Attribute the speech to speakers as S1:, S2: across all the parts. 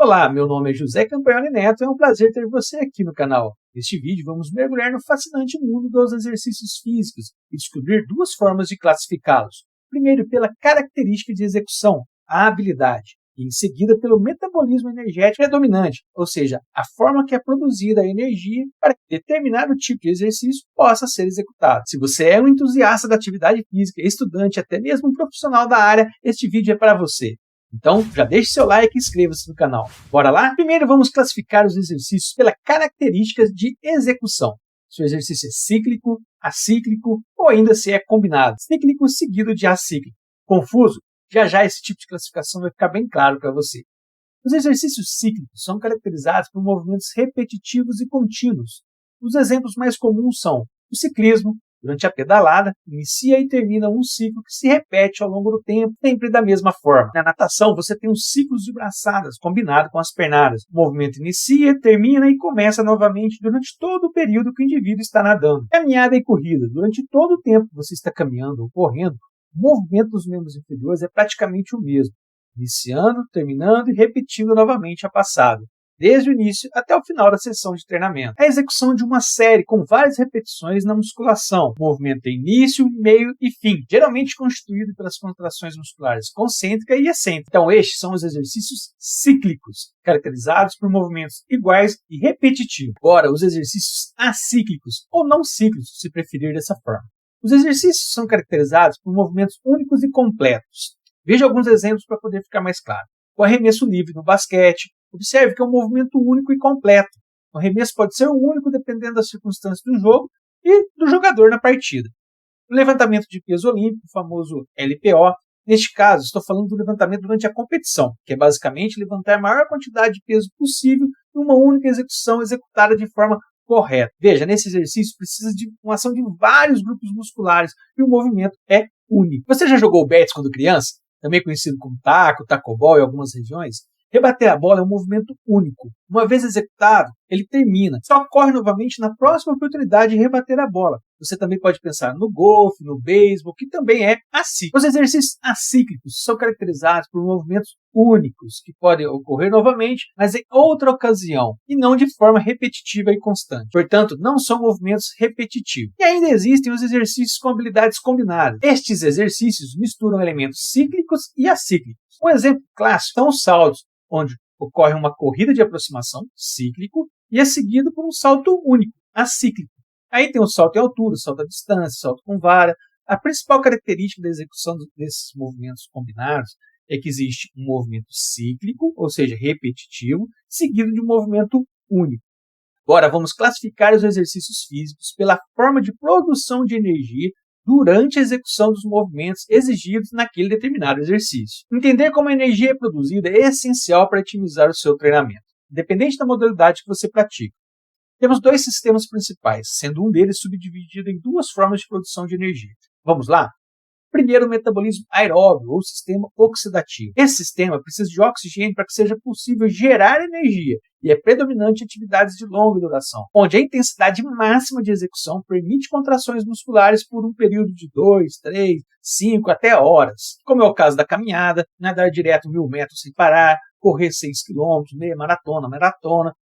S1: Olá, meu nome é José Campagnoli Neto e é um prazer ter você aqui no canal. Neste vídeo vamos mergulhar no fascinante mundo dos exercícios físicos e descobrir duas formas de classificá-los. Primeiro pela característica de execução, a habilidade, e em seguida pelo metabolismo energético predominante, ou seja, a forma que é produzida a energia para que determinado tipo de exercício possa ser executado. Se você é um entusiasta da atividade física, estudante, até mesmo um profissional da área, este vídeo é para você. Então, já deixe seu like e inscreva-se no canal. Bora lá? Primeiro vamos classificar os exercícios pelas características de execução. Se o exercício é cíclico, acíclico ou ainda se é combinado. Cíclico seguido de acíclico. Confuso? Já esse tipo de classificação vai ficar bem claro para você. Os exercícios cíclicos são caracterizados por movimentos repetitivos e contínuos. Os exemplos mais comuns são o ciclismo. Durante a pedalada, inicia e termina um ciclo que se repete ao longo do tempo, sempre da mesma forma. Na natação, você tem os ciclos de braçadas, combinado com as pernadas. O movimento inicia, termina e começa novamente durante todo o período que o indivíduo está nadando. Caminhada e corrida. Durante todo o tempo que você está caminhando ou correndo, o movimento dos membros inferiores é praticamente o mesmo, iniciando, terminando e repetindo novamente a passada, desde o início até o final da sessão de treinamento. A execução de uma série com várias repetições na musculação. O movimento tem início, meio e fim, geralmente constituído pelas contrações musculares concêntrica e excêntrica. Então estes são os exercícios cíclicos, caracterizados por movimentos iguais e repetitivos. Agora, os exercícios acíclicos, ou não cíclicos, se preferir dessa forma. Os exercícios são caracterizados por movimentos únicos e completos. Veja alguns exemplos para poder ficar mais claro. O arremesso livre no basquete. Observe que é um movimento único e completo. O arremesso pode ser único dependendo das circunstâncias do jogo e do jogador na partida. O levantamento de peso olímpico, o famoso LPO. Neste caso, estou falando do levantamento durante a competição, que é basicamente levantar a maior quantidade de peso possível em uma única execução executada de forma correta. Veja, nesse exercício precisa de uma ação de vários grupos musculares e o movimento é único. Você já jogou bets quando criança? Também conhecido como taco, tacobol em algumas regiões? Rebater a bola é um movimento único. Uma vez executado, ele termina. Só ocorre novamente na próxima oportunidade de rebater a bola. Você também pode pensar no golfe, no beisebol, que também é acíclico. Os exercícios acíclicos são caracterizados por movimentos únicos, que podem ocorrer novamente, mas em outra ocasião, e não de forma repetitiva e constante. Portanto, não são movimentos repetitivos. E ainda existem os exercícios com habilidades combinadas. Estes exercícios misturam elementos cíclicos e acíclicos. Um exemplo clássico são os saltos, onde ocorre uma corrida de aproximação, cíclico, e é seguido por um salto único, acíclico. Aí tem o salto em altura, o salto à distância, o salto com vara. A principal característica da execução desses movimentos combinados é que existe um movimento cíclico, ou seja, repetitivo, seguido de um movimento único. Agora vamos classificar os exercícios físicos pela forma de produção de energia durante a execução dos movimentos exigidos naquele determinado exercício. Entender como a energia é produzida é essencial para otimizar o seu treinamento, independente da modalidade que você pratica. Temos dois sistemas principais, sendo um deles subdividido em duas formas de produção de energia. Vamos lá? Primeiro, o metabolismo aeróbio, ou sistema oxidativo. Esse sistema precisa de oxigênio para que seja possível gerar energia e é predominante em atividades de longa duração, onde a intensidade máxima de execução permite contrações musculares por um período de 2, 3, 5 até horas, como é o caso da caminhada, nadar direto 1000 metros sem parar, correr 6 km, meia maratona,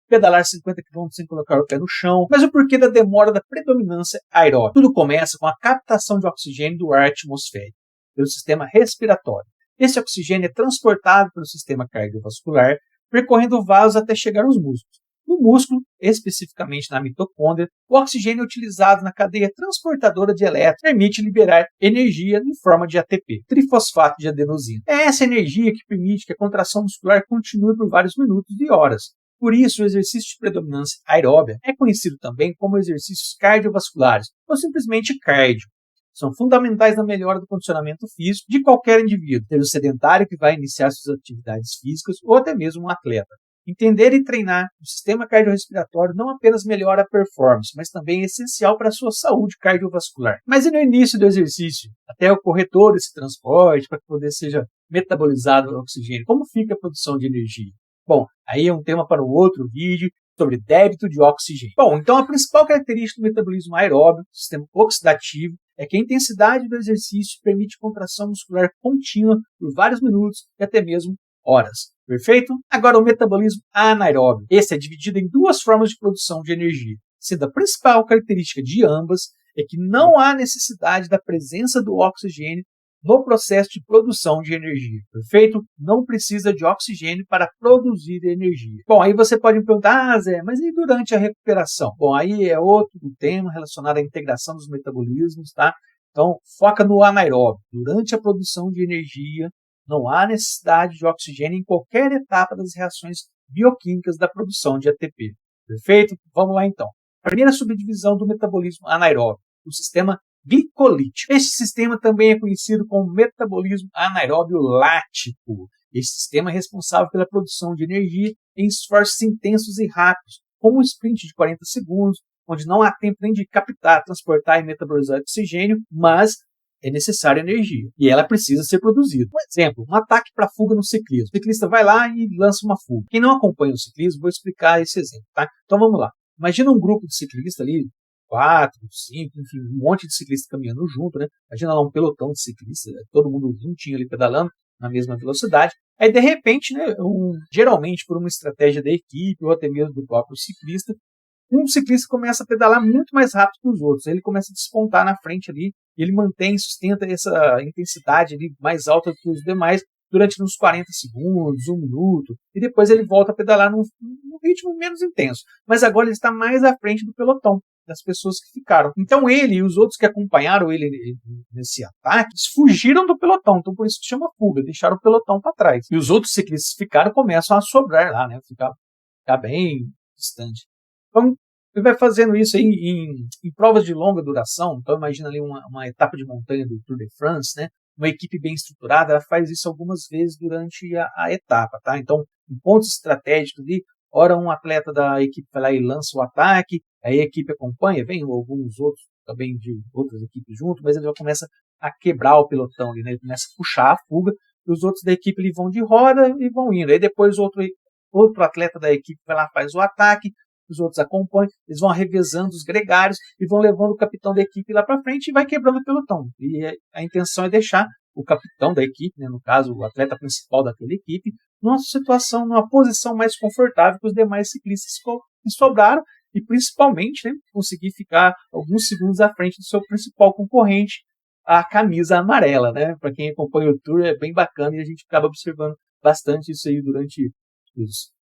S1: pedalar 50 km sem colocar o pé no chão. Mas o porquê da demora da predominância aeróbica? Tudo começa com a captação de oxigênio do ar atmosférico, pelo sistema respiratório. Esse oxigênio é transportado pelo sistema cardiovascular, percorrendo vasos até chegar aos músculos. No músculo, especificamente na mitocôndria, o oxigênio é utilizado na cadeia transportadora de elétrons permite liberar energia em forma de ATP, trifosfato de adenosina. É essa energia que permite que a contração muscular continue por vários minutos e horas. Por isso, o exercício de predominância aeróbia é conhecido também como exercícios cardiovasculares, ou simplesmente cardio. São fundamentais na melhora do condicionamento físico de qualquer indivíduo, seja o sedentário que vai iniciar suas atividades físicas ou até mesmo um atleta. Entender e treinar o sistema cardiorrespiratório não apenas melhora a performance, mas também é essencial para a sua saúde cardiovascular. Mas e no início do exercício, até ocorrer todo esse transporte para que poder seja metabolizado o oxigênio, como fica a produção de energia? Bom, aí é um tema para um outro vídeo sobre débito de oxigênio. Bom, então a principal característica do metabolismo aeróbio, sistema oxidativo, é que a intensidade do exercício permite contração muscular contínua por vários minutos e até mesmo horas. Perfeito? Agora o metabolismo anaeróbio. Esse é dividido em duas formas de produção de energia, sendo a principal característica de ambas é que não há necessidade da presença do oxigênio no processo de produção de energia. Perfeito? Não precisa de oxigênio para produzir energia. Bom, aí você pode me perguntar, Zé, mas e durante a recuperação? Bom, aí é outro tema relacionado à integração dos metabolismos, tá? Então, foca no anaeróbio. Durante a produção de energia, não há necessidade de oxigênio em qualquer etapa das reações bioquímicas da produção de ATP. Perfeito? Vamos lá então. Primeira subdivisão do metabolismo anaeróbio, o sistema glicolítico. Este sistema também é conhecido como metabolismo anaeróbio lático. Este sistema é responsável pela produção de energia em esforços intensos e rápidos, como um sprint de 40 segundos, onde não há tempo nem de captar, transportar e metabolizar oxigênio, mas é necessária energia e ela precisa ser produzida. Um exemplo, um ataque para fuga no ciclismo. O ciclista vai lá e lança uma fuga. Quem não acompanha o ciclismo, vou explicar esse exemplo, tá? Então vamos lá. Imagina um grupo de ciclistas ali, 4, 5, enfim, um monte de ciclistas caminhando junto, né? Imagina lá um pelotão de ciclistas, todo mundo juntinho ali pedalando na mesma velocidade. Aí, de repente, né, geralmente por uma estratégia da equipe ou até mesmo do próprio ciclista, um ciclista começa a pedalar muito mais rápido que os outros. Ele começa a despontar na frente ali, ele mantém, sustenta essa intensidade ali mais alta que os demais durante uns 40 segundos, 1 minuto, e depois ele volta a pedalar num ritmo menos intenso. Mas agora ele está mais à frente do pelotão, das pessoas que ficaram. Então ele e os outros que acompanharam ele nesse ataque, fugiram do pelotão, então por isso que chama fuga, deixaram o pelotão para trás. E os outros ciclistas que ficaram começam a sobrar lá, né? Ficar bem distante. Então, ele vai fazendo isso aí em provas de longa duração. Então, imagina ali uma etapa de montanha do Tour de France, né? Uma equipe bem estruturada, ela faz isso algumas vezes durante a etapa, tá? Então, em pontos estratégicos ali, ora um atleta da equipe vai lá e lança o ataque, aí a equipe acompanha, vem alguns outros também de outras equipes junto, mas ele já começa a quebrar o pelotão ali, né? Ele começa a puxar a fuga, e os outros da equipe ali vão de roda e vão indo. Aí depois outro atleta da equipe vai lá, faz o ataque, os outros acompanham, eles vão revezando os gregários e vão levando o capitão da equipe lá para frente e vai quebrando o pelotão. E a intenção é deixar o capitão da equipe, né, no caso o atleta principal daquela equipe, numa situação, numa posição mais confortável que os demais ciclistas que sobraram e principalmente, né, conseguir ficar alguns segundos à frente do seu principal concorrente, a camisa amarela, né? Para quem acompanha o Tour é bem bacana e a gente acaba observando bastante isso aí durante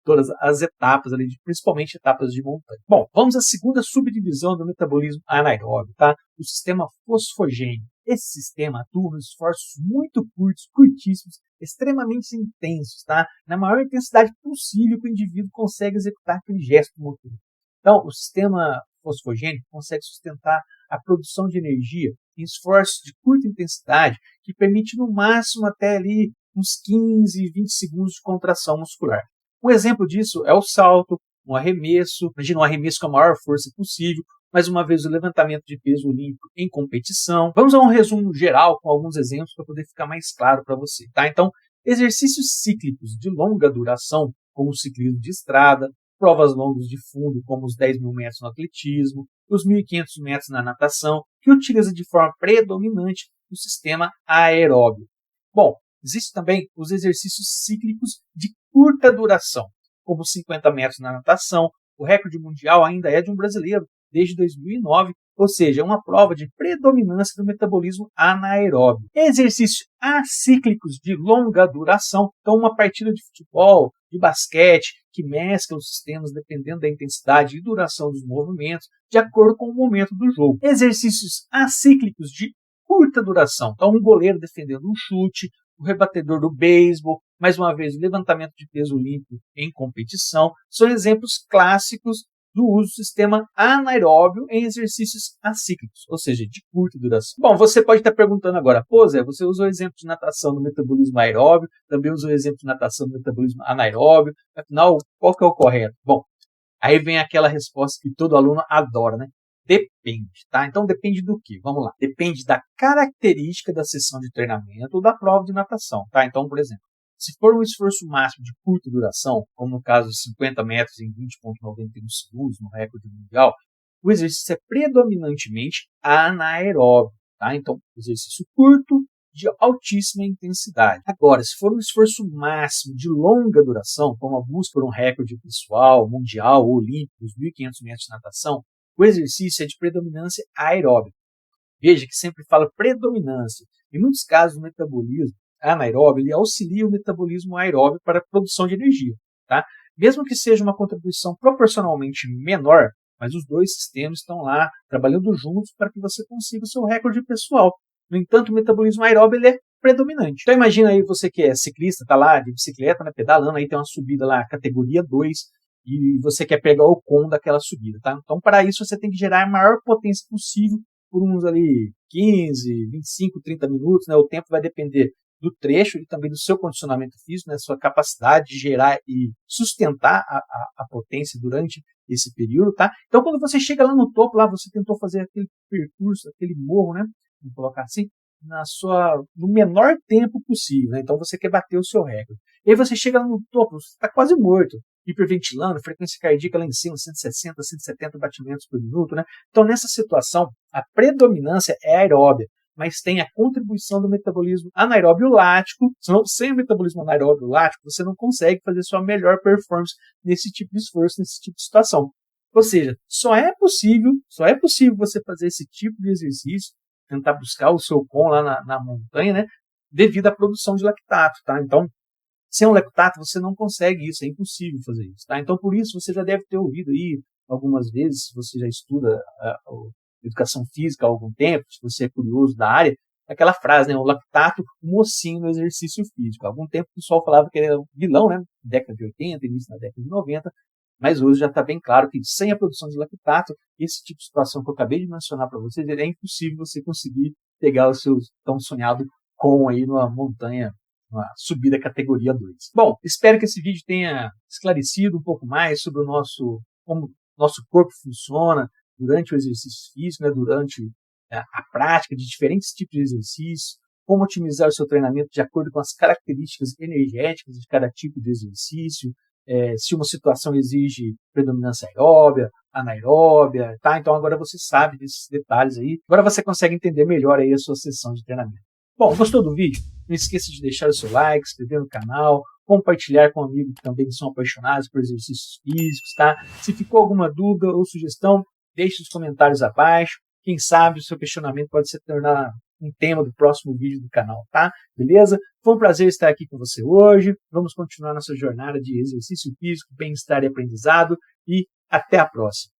S1: todas as etapas ali, principalmente etapas de montanha. Bom, vamos à segunda subdivisão do metabolismo anaeróbio, tá? O sistema fosfogênio. Esse sistema atua nos esforços muito curtos, curtíssimos, extremamente intensos, tá? Na maior intensidade possível que o indivíduo consegue executar aquele gesto motor. Então, o sistema fosfogênico consegue sustentar a produção de energia em esforços de curta intensidade, que permite no máximo até ali uns 15, 20 segundos de contração muscular. Um exemplo disso é o salto, um arremesso, imagina um arremesso com a maior força possível, mais uma vez o levantamento de peso olímpico em competição. Vamos a um resumo geral com alguns exemplos para poder ficar mais claro para você, tá? Então, exercícios cíclicos de longa duração, como o ciclismo de estrada, provas longas de fundo, como os 10.000 metros no atletismo, os 1.500 metros na natação, que utiliza de forma predominante o sistema aeróbio. Bom, existem também os exercícios cíclicos de curta duração, como 50 metros na natação. O recorde mundial ainda é de um brasileiro, desde 2009, ou seja, é uma prova de predominância do metabolismo anaeróbio. Exercícios acíclicos de longa duração, então uma partida de futebol, de basquete, que mescla os sistemas dependendo da intensidade e duração dos movimentos, de acordo com o momento do jogo. Exercícios acíclicos de curta duração, então um goleiro defendendo um chute, o rebatedor do beisebol, mais uma vez o levantamento de peso olímpico em competição, são exemplos clássicos do uso do sistema anaeróbio em exercícios acíclicos, ou seja, de curta duração. Bom, você pode estar perguntando agora, pô Zé, você usou o exemplo de natação no metabolismo aeróbio, também usou o exemplo de natação no metabolismo anaeróbio, afinal, qual que é o correto? Bom, aí vem aquela resposta que todo aluno adora, né? Depende, tá? Então depende do quê? Vamos lá. Depende da característica da sessão de treinamento ou da prova de natação, tá? Então, por exemplo, se for um esforço máximo de curta duração, como no caso de 50 metros em 20,91 segundos, no recorde mundial, o exercício é predominantemente anaeróbio, tá? Então, exercício curto, de altíssima intensidade. Agora, se for um esforço máximo de longa duração, como a busca por um recorde pessoal, mundial ou olímpico dos 1.500 metros de natação, o exercício é de predominância aeróbica. Veja que sempre fala predominância. Em muitos casos, o metabolismo anaeróbio ele auxilia o metabolismo aeróbio para a produção de energia. Tá? Mesmo que seja uma contribuição proporcionalmente menor, mas os dois sistemas estão lá trabalhando juntos para que você consiga o seu recorde pessoal. No entanto, o metabolismo aeróbio ele é predominante. Então imagina aí você que é ciclista, está lá de bicicleta, né, pedalando, aí tem uma subida lá, categoria 2, e você quer pegar o com daquela subida. Tá? Então para isso você tem que gerar a maior potência possível por uns ali 15, 25, 30 minutos. Né? O tempo vai depender do trecho e também do seu condicionamento físico, né, sua capacidade de gerar e sustentar a potência durante esse período, tá? Então, quando você chega lá no topo, lá você tentou fazer aquele percurso, aquele morro, né, vamos colocar assim, no menor tempo possível, né? Então, você quer bater o seu recorde. E aí você chega lá no topo, você está quase morto, hiperventilando, frequência cardíaca lá em cima, 160, 170 batimentos por minuto, né? Então, nessa situação, a predominância é aeróbia, mas tem a contribuição do metabolismo anaeróbio lático. Senão, sem o metabolismo anaeróbio lático, você não consegue fazer sua melhor performance nesse tipo de esforço, nesse tipo de situação. Ou seja, só é possível você fazer esse tipo de exercício, tentar buscar o seu com lá na montanha, né, devido à produção de lactato, tá? Então, sem o lactato, você não consegue isso, é impossível fazer isso, tá? Então, por isso, você já deve ter ouvido aí algumas vezes, se você já estuda educação física há algum tempo, se você é curioso da área, aquela frase, né, o lactato, o mocinho no exercício físico. Há algum tempo o pessoal falava que ele era um vilão, né, década de 80, início da década de 90, mas hoje já está bem claro que sem a produção de lactato, esse tipo de situação que eu acabei de mencionar para vocês, é impossível você conseguir pegar o seu tão sonhado com aí numa montanha, uma subida categoria 2. Bom, espero que esse vídeo tenha esclarecido um pouco mais sobre como o nosso corpo funciona durante o exercício físico, né, durante a prática de diferentes tipos de exercício, como otimizar o seu treinamento de acordo com as características energéticas de cada tipo de exercício, se uma situação exige predominância aeróbia, anaeróbia, tá? Então agora você sabe desses detalhes aí. Agora você consegue entender melhor aí a sua sessão de treinamento. Bom, gostou do vídeo? Não esqueça de deixar o seu like, se inscrever no canal, compartilhar com amigos que também são apaixonados por exercícios físicos, tá? Se ficou alguma dúvida ou sugestão, deixe os comentários abaixo. Quem sabe o seu questionamento pode se tornar um tema do próximo vídeo do canal, tá? Beleza? Foi um prazer estar aqui com você hoje. Vamos continuar nossa jornada de exercício físico, bem-estar e aprendizado. E até a próxima.